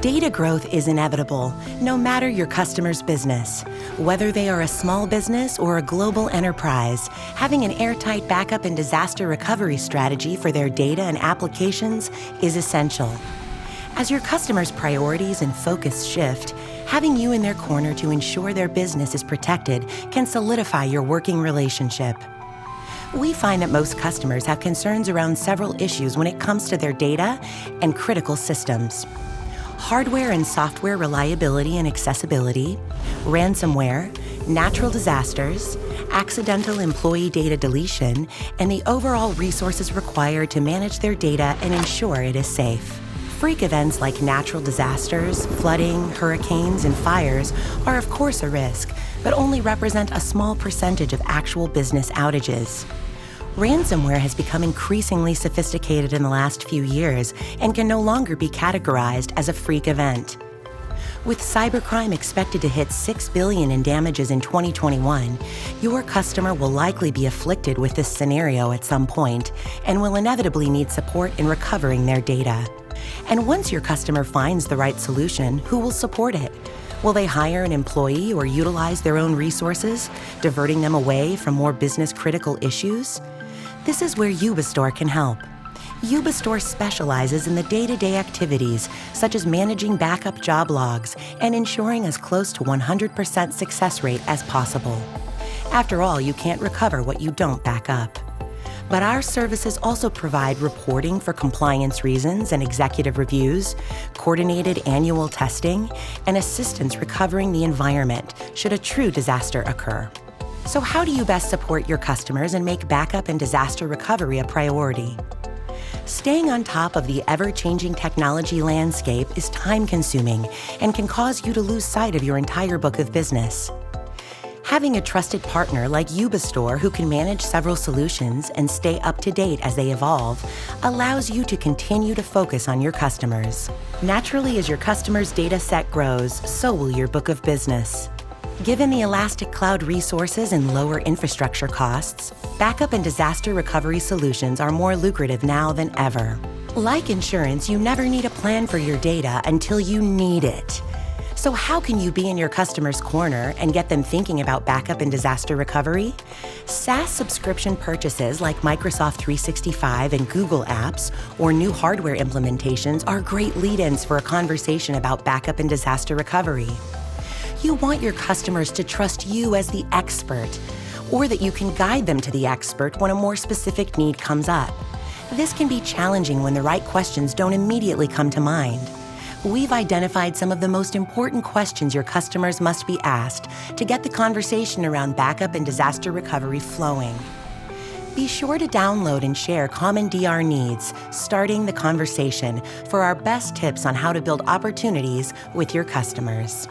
Data growth is inevitable, no matter your customer's business. Whether they are a small business or a global enterprise, having an airtight backup and disaster recovery strategy for their data and applications is essential. As your customers' priorities and focus shift, having you in their corner to ensure their business is protected can solidify your working relationship. We find that most customers have concerns around several issues when it comes to their data and critical systems. Hardware and software reliability and accessibility, ransomware, natural disasters, accidental employee data deletion, and the overall resources required to manage their data and ensure it is safe. Freak events like natural disasters, flooding, hurricanes, and fires are of course a risk, but only represent a small percentage of actual business outages. Ransomware has become increasingly sophisticated in the last few years and can no longer be categorized as a freak event. With cybercrime expected to hit $6 billion in damages in 2021, your customer will likely be afflicted with this scenario at some point and will inevitably need support in recovering their data. And once your customer finds the right solution, who will support it? Will they hire an employee or utilize their own resources, diverting them away from more business-critical issues? This is where Ubistor can help. Ubistor specializes in the day-to-day activities, such as managing backup job logs and ensuring as close to 100% success rate as possible. After all, you can't recover what you don't back up. But our services also provide reporting for compliance reasons and executive reviews, coordinated annual testing, and assistance recovering the environment should a true disaster occur. So how do you best support your customers and make backup and disaster recovery a priority? Staying on top of the ever-changing technology landscape is time-consuming and can cause you to lose sight of your entire book of business. Having a trusted partner like Ubistor who can manage several solutions and stay up to date as they evolve allows you to continue to focus on your customers. Naturally, as your customers' data set grows, so will your book of business. Given the elastic cloud resources and lower infrastructure costs, backup and disaster recovery solutions are more lucrative now than ever. Like insurance, you never need a plan for your data until you need it. So how can you be in your customer's corner and get them thinking about backup and disaster recovery? SaaS subscription purchases like Microsoft 365 and Google Apps or new hardware implementations are great lead-ins for a conversation about backup and disaster recovery. You want your customers to trust you as the expert, or that you can guide them to the expert when a more specific need comes up. This can be challenging when the right questions don't immediately come to mind. We've identified some of the most important questions your customers must be asked to get the conversation around backup and disaster recovery flowing. Be sure to download and share common DR needs, starting the conversation, for our best tips on how to build opportunities with your customers.